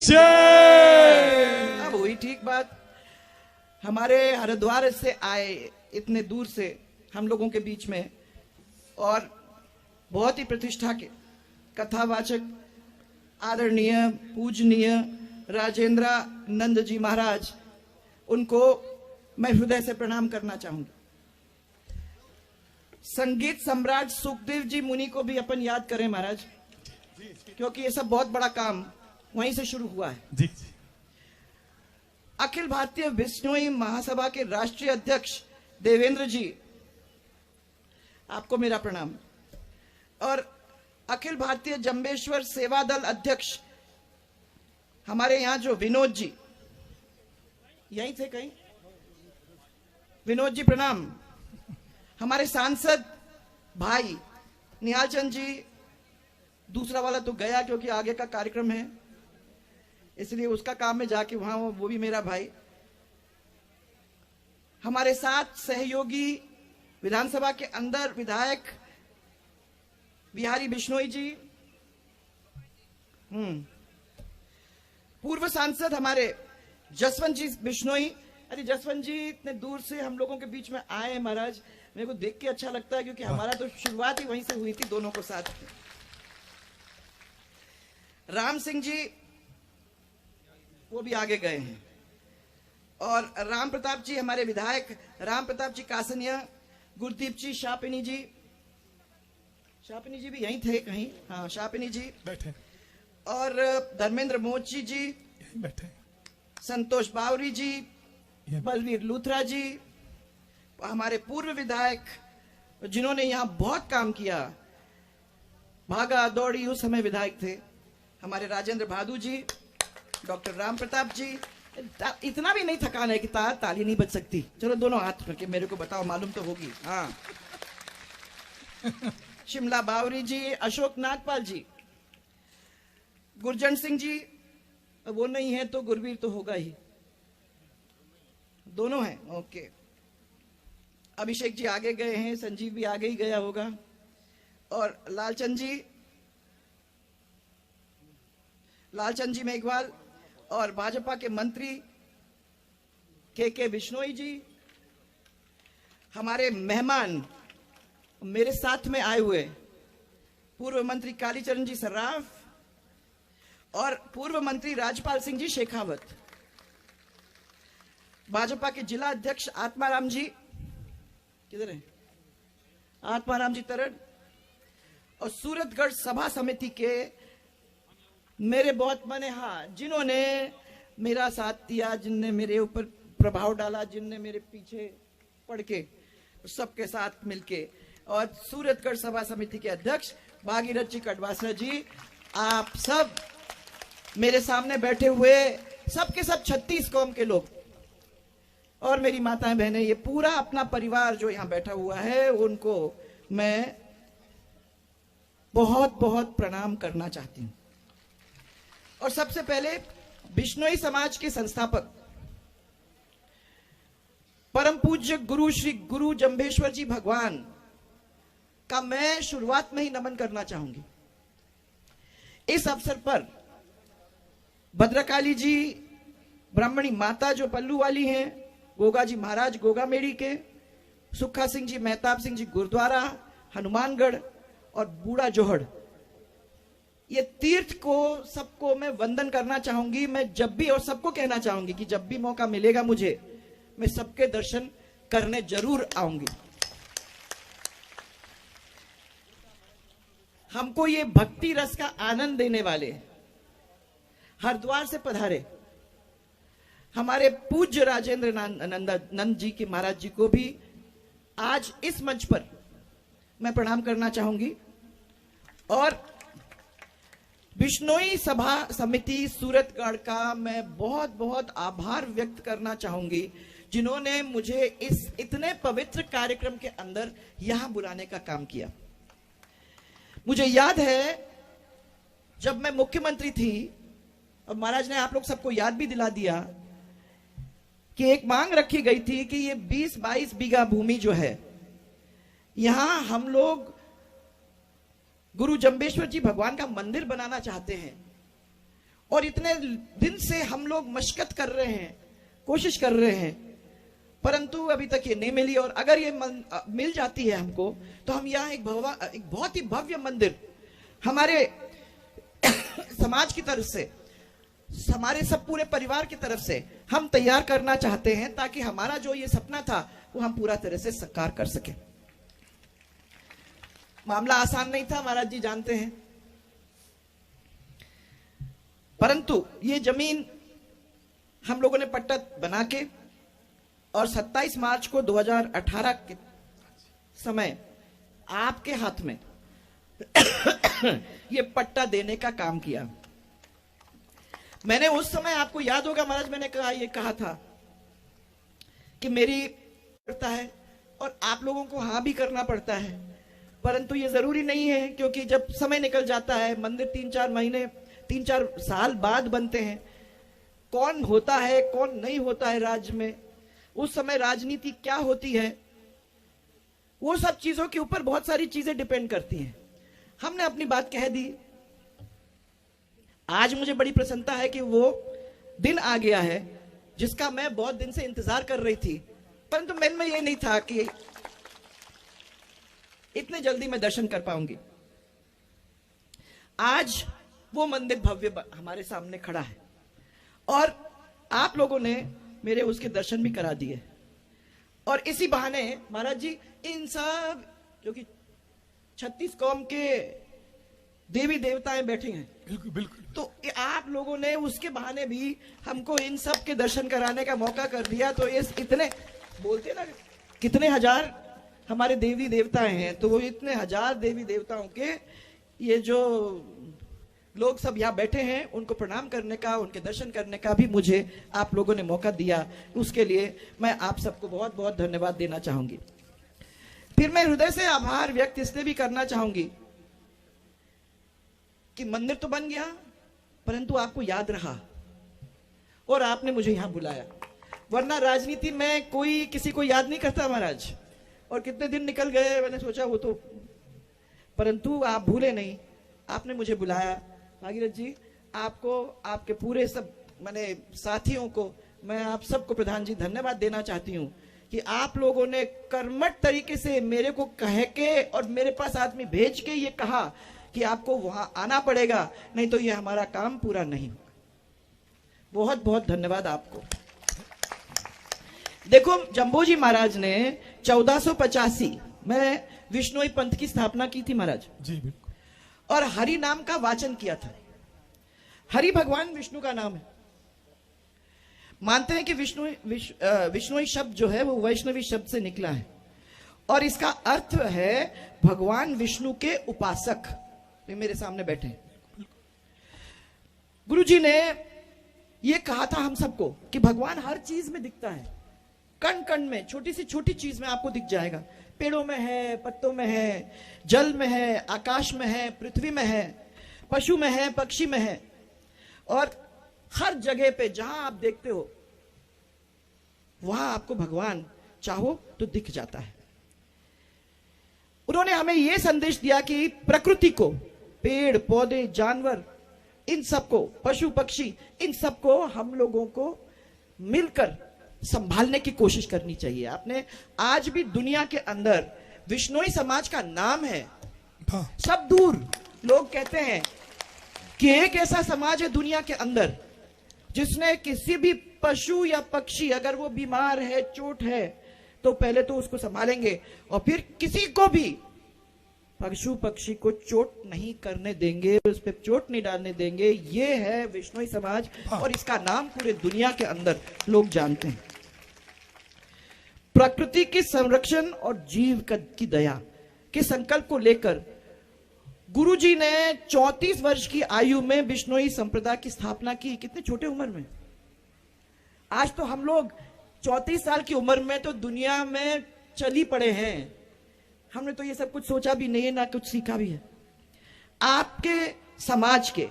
जय। अब हुई ठीक बात। हमारे हरिद्वार से आए इतने दूर से हम लोगों के बीच में, और बहुत ही प्रतिष्ठा के कथावाचक आदरणीय पूजनीय राजेंद्र नंद जी महाराज, उनको मैं हृदय से प्रणाम करना चाहूंगी। संगीत सम्राट सुखदेव जी मुनि को भी अपन याद करें महाराज, क्योंकि ये सब बहुत बड़ा काम वहीं से शुरू हुआ है। जी। अखिल भारतीय बिश्नोई महासभा के राष्ट्रीय अध्यक्ष देवेंद्र जी, आपको मेरा प्रणाम। और अखिल भारतीय जंबेश्वर सेवा दल अध्यक्ष हमारे यहां जो विनोद जी, यहीं थे कहीं, विनोद जी प्रणाम। हमारे सांसद भाई निहाल चंद जी, दूसरा वाला तो गया क्योंकि आगे का कार्यक्रम है, इसलिए उसका काम में जाके वहां वो भी मेरा भाई। हमारे साथ सहयोगी विधानसभा के अंदर विधायक बिहारी बिश्नोई जी, पूर्व सांसद हमारे जसवंत जी बिश्नोई। अरे जसवंत जी इतने दूर से हम लोगों के बीच में आए हैं महाराज, मेरे को देख के अच्छा लगता है, क्योंकि हमारा तो शुरुआत ही वहीं से हुई थी दोनों को साथ। राम सिंह जी वो भी आगे गए हैं, और राम प्रताप जी हमारे विधायक राम प्रताप जी कासनिया, गुरदीप जी शापिनी जी, शापिनी जी भी यहीं थे कहीं, हाँ शापिनी जी बैठे, और धर्मेंद्र मोची जी बैठे, संतोष बावरी जी, बलवीर लूथरा जी, हमारे पूर्व विधायक जिन्होंने यहां बहुत काम किया, भागा दौड़ी उस समय विधायक थे, हमारे राजेंद्र भादु जी, डॉक्टर राम प्रताप जी। इतना भी नहीं थकान है कि ताली नहीं बज सकती। चलो दोनों हाथ करके मेरे को बताओ, मालूम तो होगी। हाँ शिमला बावरी जी, अशोक नागपाल जी, गुरजंट सिंह जी, वो नहीं है तो गुरवीर तो होगा ही, दोनों हैं। ओके, अभिषेक जी आगे गए हैं, संजीव भी आगे ही गया होगा, और लालचंद जी मेघवाल, और भाजपा के मंत्री के बिश्नोई जी, हमारे मेहमान मेरे साथ में आए हुए पूर्व मंत्री कालीचरण जी सर्राफ, और पूर्व मंत्री राजपाल सिंह जी शेखावत, भाजपा के जिला अध्यक्ष आत्माराम जी, किधर है आत्माराम जी तरड़, और सूरतगढ़ सभा समिति के मेरे बहुत मने, हाँ जिन्होंने मेरा साथ दिया, जिनने मेरे ऊपर प्रभाव डाला, जिनने मेरे पीछे पड़ के सबके साथ मिलके, और सूरतगढ़ सभा समिति के अध्यक्ष भागीरथ जी कटवासरा जी, आप सब मेरे सामने बैठे हुए सबके सब 36 कौम के लोग, और मेरी माताएं बहनें, ये पूरा अपना परिवार जो यहां बैठा हुआ है, उनको मैं बहुत बहुत प्रणाम करना चाहती हूं। और सबसे पहले बिश्नोई समाज के संस्थापक परम पूज्य गुरु श्री गुरु जंबेश्वर जी भगवान का मैं शुरुआत में ही नमन करना चाहूंगी। इस अवसर पर भद्रकाली जी ब्राह्मणी माता जो पल्लू वाली हैं, गोगा जी महाराज गोगा मेड़ी के, सुखा सिंह जी मेहताब सिंह जी गुरुद्वारा हनुमानगढ़, और बूढ़ा जोहड़, ये तीर्थ को सबको मैं वंदन करना चाहूंगी। मैं जब भी, और सबको कहना चाहूंगी कि जब भी मौका मिलेगा मुझे, मैं सबके दर्शन करने जरूर आऊंगी। हमको ये भक्ति रस का आनंद देने वाले हरिद्वार से पधारे हमारे पूज्य राजेंद्र नंद जी के महाराज जी को भी आज इस मंच पर मैं प्रणाम करना चाहूंगी, और बिश्नोई सभा समिति सूरतगढ़ का मैं बहुत बहुत आभार व्यक्त करना चाहूंगी, जिन्होंने मुझे इस इतने पवित्र कार्यक्रम के अंदर यहां बुलाने का काम किया। मुझे याद है जब मैं मुख्यमंत्री थी, और महाराज ने आप लोग सबको याद भी दिला दिया कि एक मांग रखी गई थी कि ये 20-22 बीघा भूमि जो है, यहां हम लोग गुरु जंबेश्वर जी भगवान का मंदिर बनाना चाहते हैं, और इतने दिन से हम लोग मशक्कत कर रहे हैं, कोशिश कर रहे हैं, परंतु अभी तक ये नहीं मिली। और अगर ये मिल जाती है हमको, तो हम यहाँ एक बहुत ही भव्य मंदिर हमारे समाज की तरफ से, हमारे सब पूरे परिवार की तरफ से हम तैयार करना चाहते हैं, ताकि हमारा जो ये सपना था वो हम पूरा तरह से साकार कर सके। मामला आसान नहीं था, महाराज जी जानते हैं, परंतु ये जमीन हम लोगों ने पट्टा बना के, और 27 मार्च को 2018 के समय आपके हाथ में ये पट्टा देने का काम किया। मैंने उस समय, आपको याद होगा महाराज, मैंने कहा था कि मेरी पड़ता है और आप लोगों को हाँ भी करना पड़ता है, परंतु ये जरूरी नहीं है, क्योंकि जब समय निकल जाता है, मंदिर 3-4 महीने 3-4 साल बाद बनते हैं, कौन होता है कौन नहीं होता है राज्य में, उस समय राजनीति क्या होती है, वो सब चीजों के ऊपर बहुत सारी चीजें डिपेंड करती हैं। हमने अपनी बात कह दी। आज मुझे बड़ी प्रसन्नता है कि वो दिन आ गया है जिसका मैं बहुत दिन से इंतजार कर रही थी, परंतु मन में ये नहीं था कि इतने जल्दी मैं दर्शन कर पाऊंगी। आज वो मंदिर भव्य हमारे सामने खड़ा है, और आप लोगों ने मेरे उसके दर्शन भी करा दिए। और इसी बहाने महाराज जी, इन सब जो कि 36 कौम के देवी देवताएं बैठे हैं, बिल्कुल बिल्कुल, तो आप लोगों ने उसके बहाने भी हमको इन सब के दर्शन कराने का मौका कर दिया। तो इस इतने बोलते ना, कितने हजार हमारे देवी देवताएं हैं, तो वो इतने हजार देवी देवताओं के ये जो लोग सब यहाँ बैठे हैं, उनको प्रणाम करने का, उनके दर्शन करने का भी मुझे आप लोगों ने मौका दिया। उसके लिए मैं आप सबको बहुत बहुत धन्यवाद देना चाहूंगी। फिर मैं हृदय से आभार व्यक्त इसलिए भी करना चाहूंगी कि मंदिर तो बन गया, परंतु आपको याद रहा और आपने मुझे यहां बुलाया। वरना राजनीति में कोई किसी को याद नहीं करता महाराज, और कितने दिन निकल गए, मैंने सोचा वो तो, परंतु आप भूले नहीं, आपने मुझे बुलाया। भागीरथ जी, आपको, आपके पूरे सब मैंने साथियों को, मैं आप सबको प्रधान जी धन्यवाद देना चाहती हूँ कि आप लोगों ने कर्मठ तरीके से मेरे को कह के और मेरे पास आदमी भेज के ये कहा कि आपको वहां आना पड़ेगा, नहीं तो ये हमारा काम पूरा नहीं होगा। बहुत बहुत धन्यवाद आपको। देखो, जम्बोजी महाराज ने 1485 में विष्णोई पंथ की स्थापना की थी महाराज जी, बिल्कुल, और हरि नाम का वाचन किया था। हरि भगवान विष्णु का नाम है। मानते हैं कि विष्णुई शब्द जो है वो वैष्णवी शब्द से निकला है, और इसका अर्थ है भगवान विष्णु के उपासक। ये मेरे सामने बैठे हैं। गुरुजी ने ये कहा था हम सबको कि भगवान हर चीज में दिखता है, कण कण में, छोटी सी छोटी चीज में आपको दिख जाएगा। पेड़ों में है, पत्तों में है, जल में है, आकाश में है, पृथ्वी में है, पशु में है, पक्षी में है, और हर जगह पे जहां आप देखते हो वहां आपको भगवान चाहो तो दिख जाता है। उन्होंने हमें यह संदेश दिया कि प्रकृति को, पेड़ पौधे जानवर, इन सबको, पशु पक्षी, इन सबको हम लोगों को मिलकर संभालने की कोशिश करनी चाहिए। आपने आज भी दुनिया के अंदर विष्णोई समाज का नाम है, सब दूर लोग कहते हैं कि एक ऐसा समाज है दुनिया के अंदर जिसने किसी भी पशु या पक्षी, अगर वो बीमार है, चोट है, तो पहले तो उसको संभालेंगे और फिर किसी को भी पशु पक्षी को चोट नहीं करने देंगे, उस पर चोट नहीं डालने देंगे। ये है विष्णोई समाज, और इसका नाम पूरे दुनिया के अंदर लोग जानते हैं। प्रकृति के संरक्षण और जीव की दया के संकल्प को लेकर गुरुजी ने 34 वर्ष की आयु में विष्णोई संप्रदाय की स्थापना की। कितने छोटे उम्र में। आज तो हम लोग 34 साल की उम्र में तो दुनिया में चली पड़े हैं। हमने तो ये सब कुछ सोचा भी नहीं है, ना कुछ सीखा भी है। आपके समाज के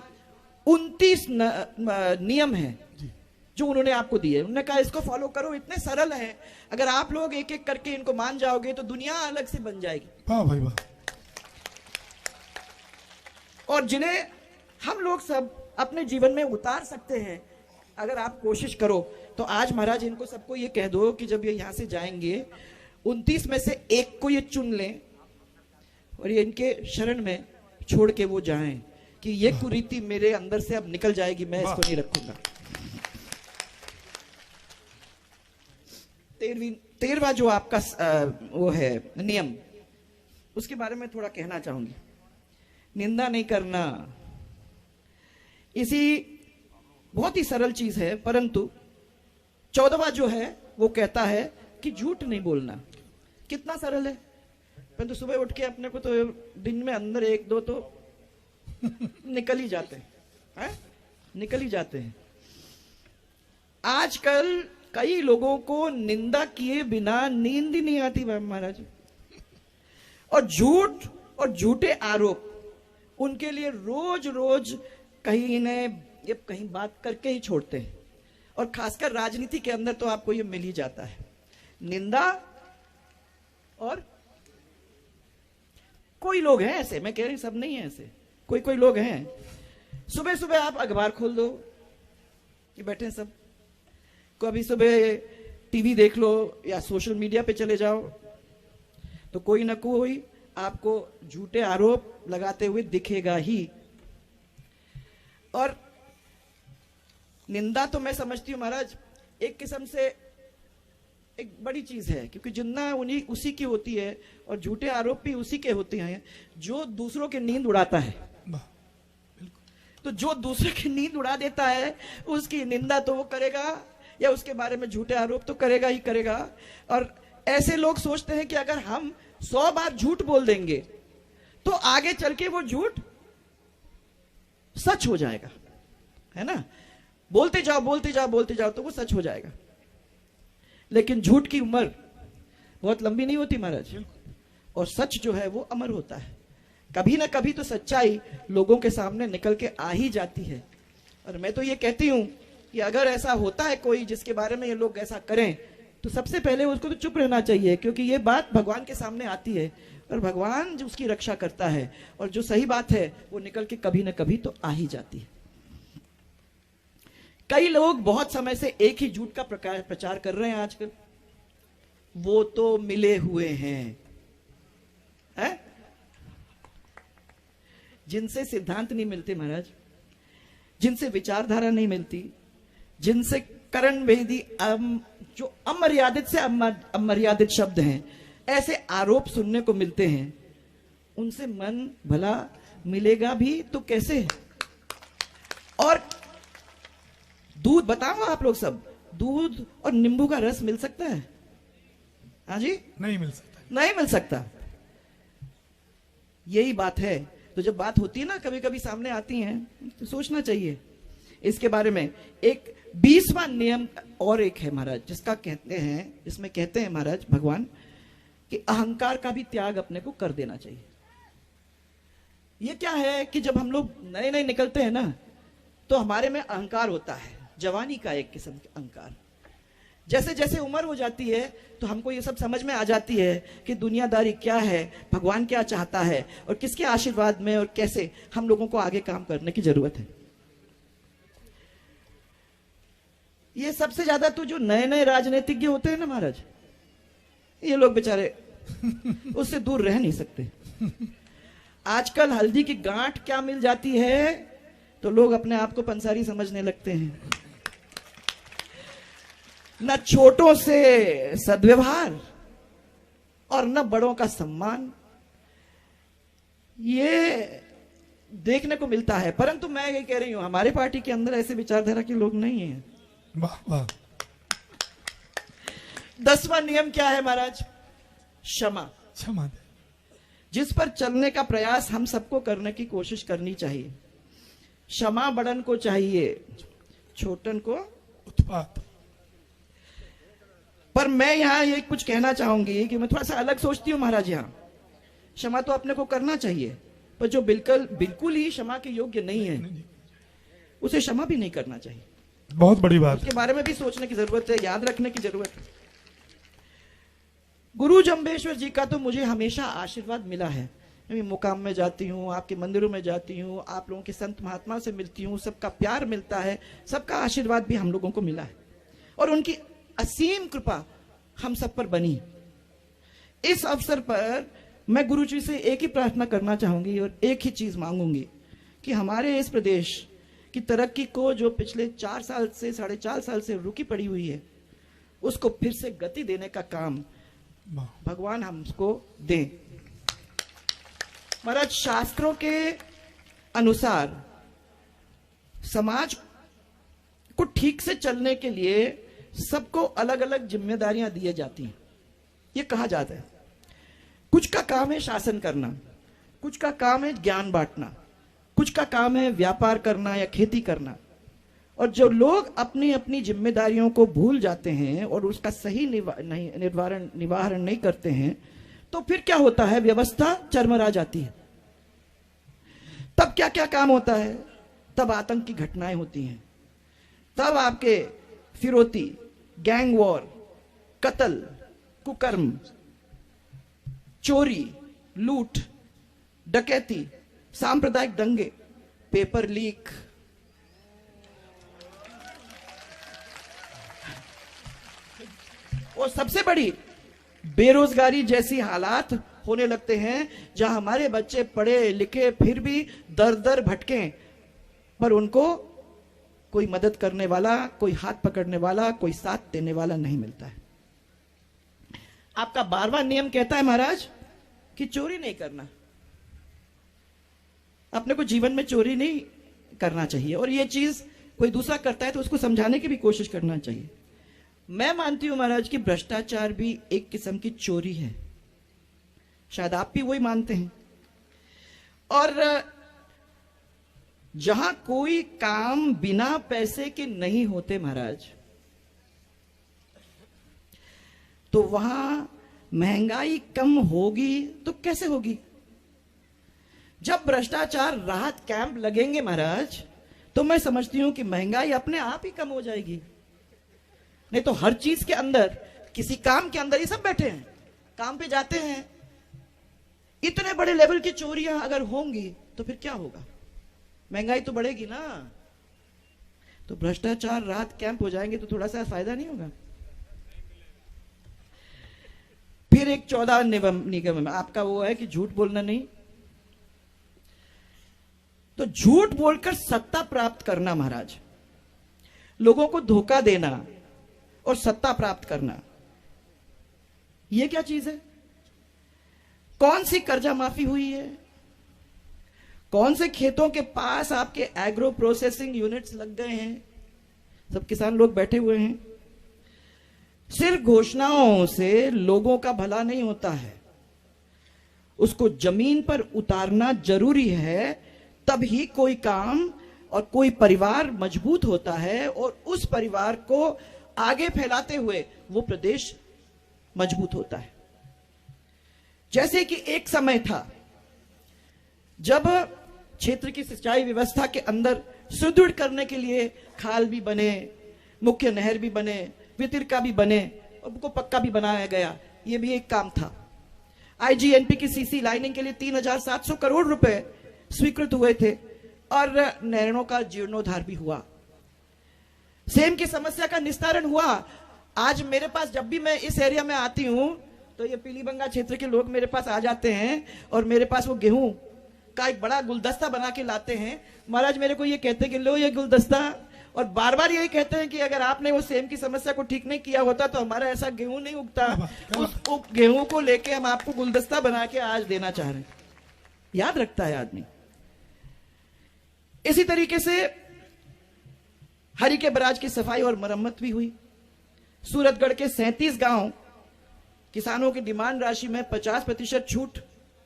29 नियम हैं जो उन्होंने आपको दिए। उन्होंने कहा इसको फॉलो करो, इतने सरल है, अगर आप लोग एक एक करके इनको मान जाओगे तो दुनिया अलग से बन जाएगी। वाह भाई वाह। और जिन्हें हम लोग सब अपने जीवन में उतार सकते हैं अगर आप कोशिश करो। तो आज महाराज इनको सबको ये कह दो कि जब ये यहां से जाएंगे 29 में से एक को ये चुन लें और ये इनके शरण में छोड़ के वो जाएं कि ये कुरीति मेरे अंदर से अब निकल जाएगी, मैं इसको नहीं रखूंगा। 13वां जो आपका वो है नियम, उसके बारे में थोड़ा कहना चाहूंगी। निंदा नहीं करना, इसी बहुत ही सरल चीज है, परंतु 14वां जो है वो कहता है कि झूठ नहीं बोलना। कितना सरल है, परंतु सुबह उठ के अपने को तो दिन में अंदर एक दो तो निकल ही जाते हैं, निकल ही जाते हैं। आजकल कई लोगों को निंदा किए बिना नींद ही नहीं आती महाराज, और झूठ और झूठे आरोप उनके लिए रोज रोज कहीं न ये कहीं बात करके ही छोड़ते हैं। और खासकर राजनीति के अंदर तो आपको ये मिल ही जाता है, निंदा। और कोई लोग हैं ऐसे, मैं कह रही सब नहीं है ऐसे, कोई कोई लोग हैं, सुबह सुबह आप अखबार खोल दो, ये बैठे हैं सब, कभी सुबह टीवी देख लो या सोशल मीडिया पे चले जाओ तो कोई ना कोई आपको झूठे आरोप लगाते हुए दिखेगा ही। और निंदा तो मैं समझती हूं महाराज एक किस्म से एक बड़ी चीज है, क्योंकि जिन्ना उन्हीं उसी की होती है और झूठे आरोप भी उसी के होते हैं जो दूसरों की नींद उड़ाता है। तो जो दूसरे की नींद उड़ा देता है उसकी निंदा तो वो करेगा या उसके बारे में झूठे आरोप तो करेगा ही करेगा। और ऐसे लोग सोचते हैं कि अगर हम 100 बार झूठ बोल देंगे तो आगे चल के वो झूठ सच हो जाएगा, है ना। बोलते जाओ बोलते जाओ बोलते जाओ तो वो सच हो जाएगा। लेकिन झूठ की उम्र बहुत लंबी नहीं होती महाराज, और सच जो है वो अमर होता है। कभी ना कभी तो सच्चाई लोगों के सामने निकल के आ ही जाती है। और मैं तो ये कहती हूं कि अगर ऐसा होता है कोई जिसके बारे में ये लोग ऐसा करें तो सबसे पहले उसको तो चुप रहना चाहिए, क्योंकि ये बात भगवान के सामने आती है और भगवान जो उसकी रक्षा करता है, और जो सही बात है वो निकल के कभी ना कभी तो आ ही जाती है। कई लोग बहुत समय से एक ही झूठ का प्रचार कर रहे हैं आजकल, वो तो मिले हुए हैं, है? जिनसे सिद्धांत नहीं मिलते महाराज, जिनसे विचारधारा नहीं मिलती, जिनसे करण भेदी जो अमर्यादित से अमर्यादित शब्द हैं, ऐसे आरोप सुनने को मिलते हैं, उनसे मन भला मिलेगा भी तो कैसे। और दूध बताओ आप लोग सब, दूध और नींबू का रस मिल सकता है? हाँ जी, नहीं मिल सकता, नहीं मिल सकता। यही बात है। तो जब बात होती है ना कभी कभी सामने आती है तो सोचना चाहिए इसके बारे में। एक 20वां नियम और एक है महाराज, जिसका कहते हैं, जिसमें कहते हैं महाराज भगवान कि अहंकार का भी त्याग अपने को कर देना चाहिए। ये क्या है कि जब हम लोग नए नए निकलते हैं ना तो हमारे में अहंकार होता है, जवानी का एक किस्म का अहंकार। जैसे जैसे उम्र हो जाती है तो हमको ये सब समझ में आ जाती है कि दुनियादारी क्या है, भगवान क्या चाहता है, और किसके आशीर्वाद में और कैसे हम लोगों को आगे काम करने की जरूरत है। ये सबसे ज्यादा तो जो नए नए राजनीतिज्ञ होते हैं ना महाराज, ये लोग बेचारे उससे दूर रह नहीं सकते। आजकल हल्दी की गांठ क्या मिल जाती है तो लोग अपने आप को पंसारी समझने लगते हैं। न छोटों से सद्व्यवहार और न बड़ों का सम्मान, ये देखने को मिलता है। परंतु मैं ये कह रही हूं हमारे पार्टी के अंदर ऐसे विचारधारा के लोग नहीं हैं। वाह वाह। 10वां नियम क्या है महाराज? क्षमा। क्षमा, जिस पर चलने का प्रयास हम सबको करने की कोशिश करनी चाहिए। क्षमा बड़न को चाहिए, छोटन को उत्पात। पर मैं यहां ये कुछ कहना चाहूंगी कि मैं थोड़ा सा अलग सोचती हूं महाराज। यहां क्षमा तो अपने को करना चाहिए, पर जो बिल्कुल ही क्षमा के योग्य नहीं है उसे क्षमा भी नहीं करना चाहिए। बहुत बड़ी बात, उसके बारे में भी सोचने की जरूरत है, याद रखने की जरूरत है। गुरु जम्बेश्वर जी का तो मुझे हमेशा आशीर्वाद मिला है मैं मुकाम में जाती हूँ, आपके मंदिरों में जाती हूँ, आप लोगों के संत महात्मा से मिलती हूँ, सबका प्यार मिलता है, सबका आशीर्वाद भी हम लोगों को मिला है और उनकी असीम कृपा हम सब पर बनी। इस अवसर पर मैं गुरु जी से एक ही प्रार्थना करना चाहूंगी और एक ही चीज मांगूंगी कि हमारे इस प्रदेश की तरक्की को जो पिछले 4 साल से 4.5 साल से रुकी पड़ी हुई है, उसको फिर से गति देने का काम वाह, भगवान हमको दें। महाराज, शास्त्रों के अनुसार समाज को ठीक से चलने के लिए सबको अलग अलग जिम्मेदारियां दी जाती हैं। ये कहा जाता है कुछ का काम है शासन करना, कुछ का काम है ज्ञान बांटना, कुछ का काम है व्यापार करना या खेती करना। और जो लोग अपनी अपनी जिम्मेदारियों को भूल जाते हैं और उसका सही निवारण नहीं करते हैं, तो फिर क्या होता है, व्यवस्था चरमरा जाती है। तब क्या क्या काम होता है, तब आतंक की घटनाएं होती हैं, तब आपके फिरौती, गैंग वॉर, कत्ल, कुकर्म, चोरी, लूट, डकैती, सांप्रदायिक दंगे, पेपर लीक, और सबसे बड़ी बेरोजगारी जैसी हालात होने लगते हैं, जहां हमारे बच्चे पढ़े लिखे फिर भी दर दर भटके, पर उनको कोई मदद करने वाला, कोई हाथ पकड़ने वाला, कोई साथ देने वाला नहीं मिलता है। आपका 12वां नियम कहता है महाराज कि चोरी नहीं करना। अपने को जीवन में चोरी नहीं करना चाहिए, और ये चीज कोई दूसरा करता है तो उसको समझाने की भी कोशिश करना चाहिए। मैं मानती हूं महाराज कि भ्रष्टाचार भी एक किस्म की चोरी है, शायद आप भी वही मानते हैं। और जहां कोई काम बिना पैसे के नहीं होते महाराज, तो वहां महंगाई कम होगी तो कैसे होगी? जब भ्रष्टाचार राहत कैंप लगेंगे महाराज, तो मैं समझती हूं कि महंगाई अपने आप ही कम हो जाएगी। नहीं तो हर चीज के अंदर, किसी काम के अंदर, ये सब बैठे हैं, काम पे जाते हैं, इतने बड़े लेवल की चोरियां अगर होंगी तो फिर क्या होगा? महंगाई तो बढ़ेगी ना। तो भ्रष्टाचार राहत कैंप हो जाएंगे तो थोड़ा सा फायदा नहीं होगा? फिर एक 14 निगम आपका वो है कि झूठ बोलना नहीं। तो झूठ बोलकर सत्ता प्राप्त करना महाराज, लोगों को धोखा देना और सत्ता प्राप्त करना, यह क्या चीज है? कौन सी कर्जा माफी हुई है? कौन से खेतों के पास आपके एग्रो प्रोसेसिंग यूनिट्स लग गए हैं? सब किसान लोग बैठे हुए हैं। सिर्फ घोषणाओं से लोगों का भला नहीं होता है, उसको जमीन पर उतारना जरूरी है, तभी कोई काम और कोई परिवार मजबूत होता है, और उस परिवार को आगे फैलाते हुए वो प्रदेश मजबूत होता है। जैसे कि एक समय था जब क्षेत्र की सिंचाई व्यवस्था के अंदर सुदृढ़ करने के लिए खाल भी बने, मुख्य नहर भी बने, वितरका भी बने, और उनको पक्का भी बनाया गया, ये भी एक काम था। आईजीएनपी की सीसी लाइनिंग के लिए 3,700 करोड़ रुपए स्वीकृत हुए थे, और नहरों का जीर्णोद्धार भी हुआ। सेम की समस्या का निस्तारण हुआ। आज मेरे पास जब भी मैं इस एरिया में आती हूं तो ये पीलीबंगा क्षेत्र के लोग मेरे पास आ जाते हैं और मेरे पास वो गेहूं का एक बड़ा गुलदस्ता बना के लाते हैं। महाराज मेरे को ये कहते हैं कि लो ये गुलदस्ता, और बार बार यही कहते हैं कि अगर आपने वो सेम की समस्या को ठीक नहीं किया होता तो हमारा ऐसा गेहूं नहीं उगता। उस गेहूं को लेके हम आपको गुलदस्ता बना के आज देना चाह रहे हैं। याद रखता है आदमी। इसी तरीके से हरि के बराज की सफाई और मरम्मत भी हुई। सूरतगढ़ के 37 गांव किसानों की डिमांड राशि में 50% छूट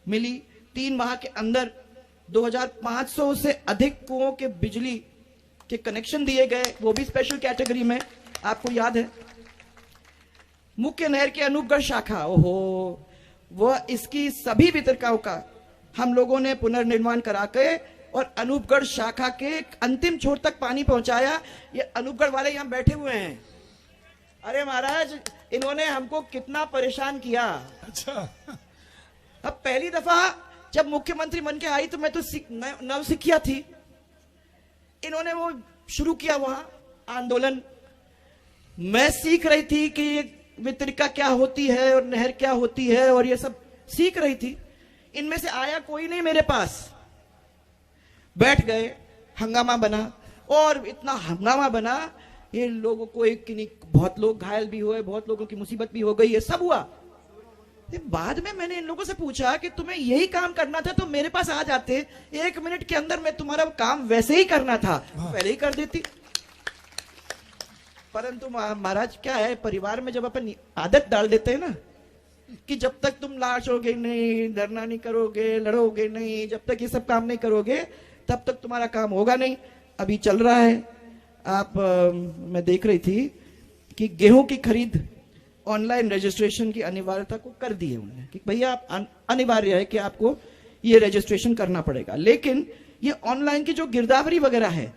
मिली। 3 माह के अंदर 2500 से अधिक कुओं के बिजली के कनेक्शन दिए गए, वो भी स्पेशल कैटेगरी में, आपको याद है। मुख्य नहर के अनूपगढ़ शाखा, ओहो, वह इसकी सभी वितरकाओं का हम लोगों ने पुनर्निर्माण करा के और अनूपगढ़ शाखा के अंतिम छोर तक पानी पहुंचाया। ये अनूपगढ़ वाले यहां बैठे हुए हैं। अरे महाराज, इन्होंने हमको कितना परेशान किया। अच्छा, अब पहली दफा जब मुख्यमंत्री बन के आई तो मैं तो नवसिखिया थी। इन्होंने वो शुरू किया वहां आंदोलन। मैं सीख रही थी कि ये वितरिका क्या होती है और नहर क्या होती है और ये सब सीख रही थी। इनमें से आया कोई नहीं मेरे पास, बैठ गए, हंगामा बना और इतना हंगामा बना, ये लोगों को बहुत लोग घायल भी हुए, बहुत लोगों की मुसीबत भी हो गई, ये सब हुआ। बाद में मैंने इन लोगों से पूछा कि तुम्हें यही काम करना था तो मेरे पास आ जाते, 1 मिनट के अंदर मैं तुम्हारा काम वैसे ही करना था, पहले ही कर देती। परंतु महाराज क्या है, परिवार में जब अपन आदत डाल देते हैं ना कि जब तक तुम लाशोगे नहीं, धरना नहीं करोगे, लड़ोगे नहीं, जब तक ये सब काम नहीं करोगे तब तक तुम्हारा काम होगा नहीं। अभी चल रहा है, मैं देख रही थी कि गेहूं की खरीद ऑनलाइन रजिस्ट्रेशन की अनिवार्यता को कर दी है उन्होंने कि भैया आप अनिवार्य है कि आपको ये रजिस्ट्रेशन करना पड़ेगा। लेकिन ये ऑनलाइन की जो गिरदावरी वगैरह है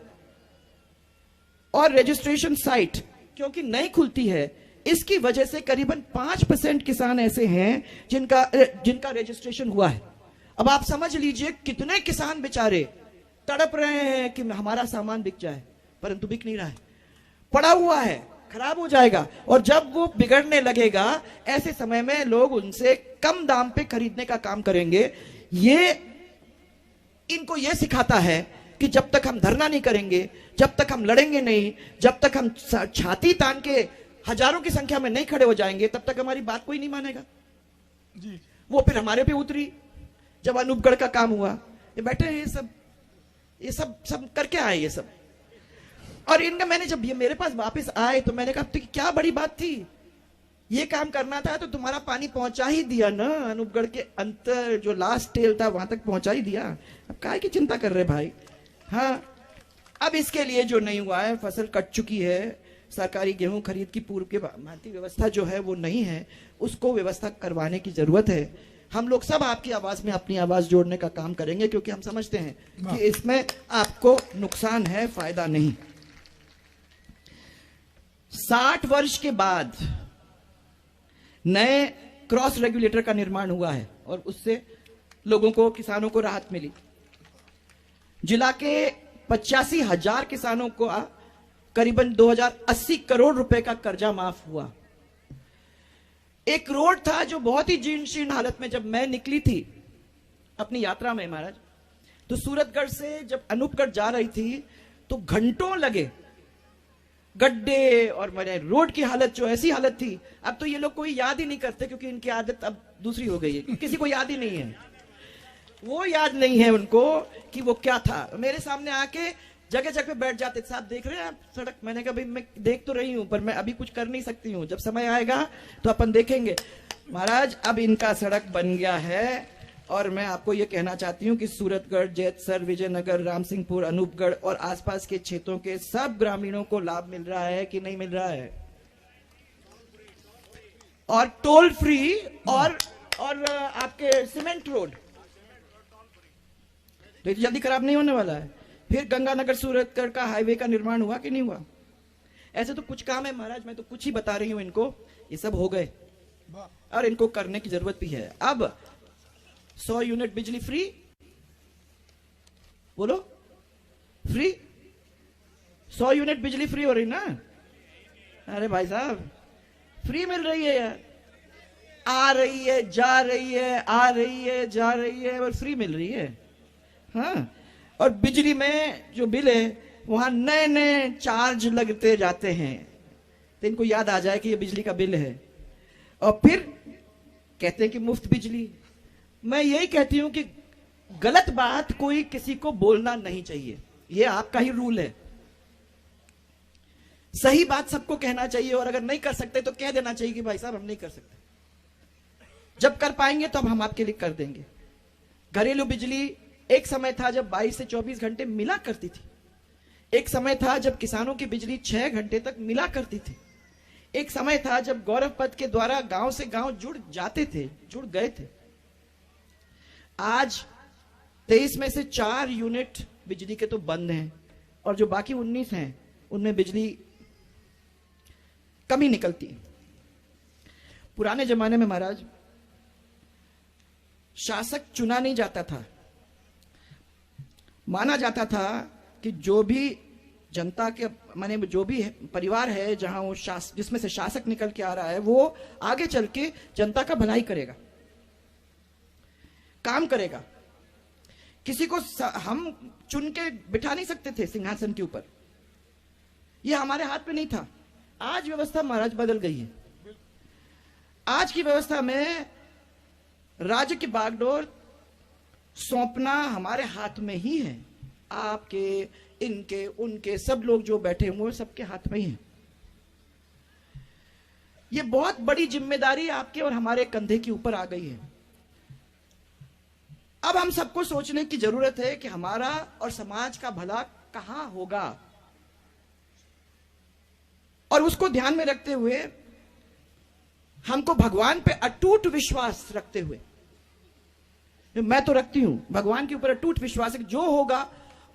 और रजिस्ट्रेशन साइट क्योंकि नहीं खुलती है, इसकी वजह से करीबन 5% किसान ऐसे हैं जिनका रजिस्ट्रेशन हुआ है। अब आप समझ लीजिए कितने किसान बेचारे तड़प रहे हैं कि हमारा सामान बिक जाए, परंतु बिक नहीं रहा है, पड़ा हुआ है, खराब हो जाएगा। और जब वो बिगड़ने लगेगा ऐसे समय में लोग उनसे कम दाम पे खरीदने का काम करेंगे। ये इनको ये सिखाता है कि जब तक हम धरना नहीं करेंगे, जब तक हम लड़ेंगे नहीं, जब तक हम छाती तान के हजारों की संख्या में नहीं खड़े हो जाएंगे, तब तक हमारी बात कोई नहीं मानेगा जी। वो फिर हमारे पे उतरी जब अनूपगढ़ का काम हुआ, ये बैठे हैं, ये सब करके आए ये सब। और इनका मैंने जब ये मेरे पास वापस आए तो मैंने कहा तो क्या बड़ी बात थी, ये काम करना था तो तुम्हारा पानी पहुंचा ही दिया ना, अनूपगढ़ के अंतर जो लास्ट टेल था वहां तक पहुंचा ही दिया, अब काहे की चिंता कर रहे भाई। हाँ, अब इसके लिए जो नहीं हुआ है, फसल कट चुकी है, सरकारी गेहूं खरीद की पूर्व के भांति व्यवस्था जो है वो नहीं है, उसको व्यवस्था करवाने की जरूरत है। हम लोग सब आपकी आवाज में अपनी आवाज जोड़ने का काम करेंगे क्योंकि हम समझते हैं कि इसमें आपको नुकसान है, फायदा नहीं। 60 वर्ष के बाद नए क्रॉस रेगुलेटर का निर्माण हुआ है और उससे लोगों को, किसानों को राहत मिली। जिला के 85,000 किसानों को करीबन 2080 करोड़ रुपए का कर्जा माफ हुआ। एक रोड था जो बहुत ही जीर्ण शीर्ण हालत में, जब मैं निकली थी अपनी यात्रा में महाराज, तो सूरतगढ़ से जब अनूपगढ़ जा रही थी तो घंटों लगे, गड्ढे और मेरे रोड की हालत जो ऐसी हालत थी। अब तो ये लोग कोई याद ही नहीं करते क्योंकि इनकी आदत अब दूसरी हो गई है, किसी को याद ही नहीं है, वो याद नहीं है उनको कि वो क्या था। मेरे सामने आके जगह जगह पे बैठ जाते, साहब देख रहे हैं आप सड़क? मैंने कहा भाई मैं देख तो रही हूं पर मैं अभी कुछ कर नहीं सकती हूं, जब समय आएगा तो अपन देखेंगे। महाराज अब इनका सड़क बन गया है और मैं आपको यह कहना चाहती हूं कि सूरतगढ़, जैतसर, विजयनगर, रामसिंहपुर, अनूपगढ़ और आसपास के क्षेत्रों के सब ग्रामीणों को लाभ मिल रहा है कि नहीं मिल रहा है? और टोल फ्री और आपके सीमेंट रोड तो जल्दी खराब नहीं होने वाला है। फिर गंगानगर सूरतगढ़ का हाईवे का निर्माण हुआ कि नहीं हुआ? ऐसे तो कुछ काम है महाराज, मैं तो कुछ ही बता रही हूं इनको, ये सब हो गए और इनको करने की जरूरत भी है। अब 100 यूनिट बिजली फ्री, बोलो फ्री, 100 यूनिट बिजली फ्री हो रही ना? अरे भाई साहब फ्री मिल रही है यार, आ रही है, जा रही है, आ रही है, जा रही है और फ्री मिल रही है। हाँ, और बिजली में जो बिल है वहां नए नए चार्ज लगते जाते हैं, तो इनको याद आ जाए कि ये बिजली का बिल है और फिर कहते हैं कि मुफ्त बिजली। मैं यही कहती हूं कि गलत बात कोई किसी को बोलना नहीं चाहिए, ये आपका ही रूल है। सही बात सबको कहना चाहिए और अगर नहीं कर सकते तो कह देना चाहिए कि भाई साहब हम नहीं कर सकते, जब कर पाएंगे तो हम आपके लिए कर देंगे। घरेलू बिजली एक समय था जब 22 से 24 घंटे मिला करती थी, एक समय था जब किसानों की बिजली 6 घंटे तक मिला करती थी, एक समय था जब गौरव पथ के द्वारा गांव से गांव जुड़ जाते थे, जुड़ गए थे। आज 23 में से 4 यूनिट बिजली के तो बंद हैं और जो बाकी 19 हैं उनमें बिजली कमी निकलती है। पुराने जमाने में महाराज शासक चुना नहीं जाता था। माना जाता था कि जो भी जनता के माने जो भी परिवार है जहां वो जिसमें से शासक निकल के आ रहा है, वो आगे चल के जनता का भलाई करेगा, काम करेगा। किसी को हम चुन के बिठा नहीं सकते थे सिंहासन के ऊपर, ये हमारे हाथ में नहीं था। आज व्यवस्था महाराज बदल गई है। आज की व्यवस्था में राज्य की बागडोर सौंपना हमारे हाथ में ही है। आपके, इनके, उनके, सब लोग जो बैठे हुए सबके हाथ में ही है। ये बहुत बड़ी जिम्मेदारी आपके और हमारे कंधे के ऊपर आ गई है। अब हम सबको सोचने की जरूरत है कि हमारा और समाज का भला कहां होगा, और उसको ध्यान में रखते हुए हमको भगवान पे अटूट विश्वास रखते हुए, मैं तो रखती हूं भगवान के ऊपर अटूट विश्वास है कि जो होगा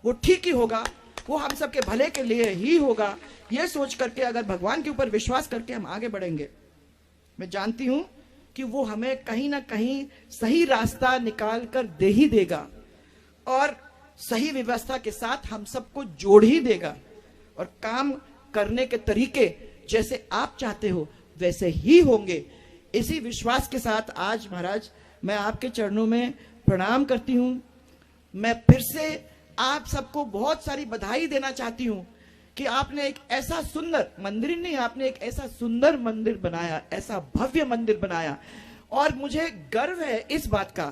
वो ठीक ही होगा, वो हम सबके भले के लिए ही होगा। ये सोच करके अगर भगवान के ऊपर विश्वास करके हम आगे बढ़ेंगे, मैं जानती हूं कि वो हमें कहीं ना कहीं सही रास्ता निकाल कर दे ही देगा, और सही व्यवस्था के साथ हम सबको जोड़ ही देगा, और काम करने के तरीके जैसे आप चाहते हो वैसे ही होंगे। इसी विश्वास के साथ आज महाराज मैं आपके चरणों में प्रणाम करती हूं। मैं फिर से आप सबको बहुत सारी बधाई देना चाहती हूं कि आपने एक ऐसा सुंदर मंदिर नहीं, आपने एक ऐसा सुंदर मंदिर बनाया, ऐसा भव्य मंदिर बनाया। और मुझे गर्व है इस बात का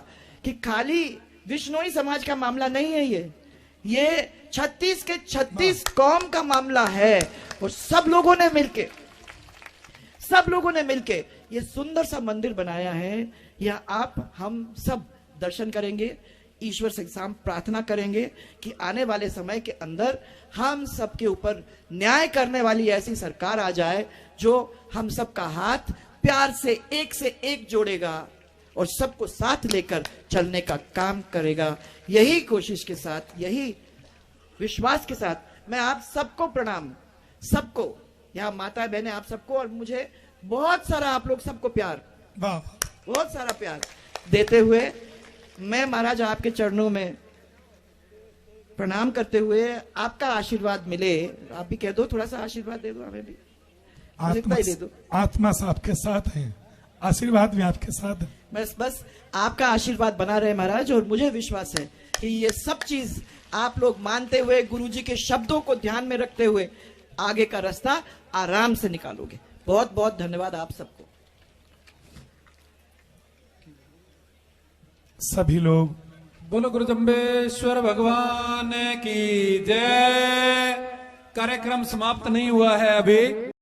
कि खाली विश्नोई समाज का मामला नहीं है, ये 36 के 36 कौम का मामला है। और सब लोगों ने मिलके ये सुंदर सा मंदिर बनाया है। यह आप हम सब दर्शन करेंगे, ईश्वर से साम प्रार्थना करेंगे कि आने वाले समय के अंदर हम सबके ऊपर न्याय करने वाली ऐसी सरकार आ जाए जो हम सबका हाथ प्यार से एक जोड़ेगा और सबको साथ लेकर चलने का काम करेगा। यही कोशिश के साथ, यही विश्वास के साथ मैं आप सबको प्रणाम, सबको, यहाँ माता बहने आप सबको, और मुझे बहुत सारा आप लोग सबको प्यार, वाह, बहुत सारा प्यार देते हुए मैं महाराज आपके चरणों में प्रणाम करते हुए आपका आशीर्वाद मिले। आप भी कह दो, थोड़ा सा आशीर्वाद दे दो हमें भी, इतना ही दे दो। आत्मा से आपके साथ है, आशीर्वाद भी आपके साथ है। बस आपका आशीर्वाद बना रहे महाराज। और मुझे विश्वास है कि ये सब चीज आप लोग मानते हुए, गुरुजी के शब्दों को ध्यान में रखते हुए आगे का रास्ता आराम से निकालोगे। बहुत बहुत धन्यवाद आप सबको। सभी लोग बोलो गुरु जम्बेश्वर भगवान की जय। कार्यक्रम समाप्त नहीं हुआ है अभी।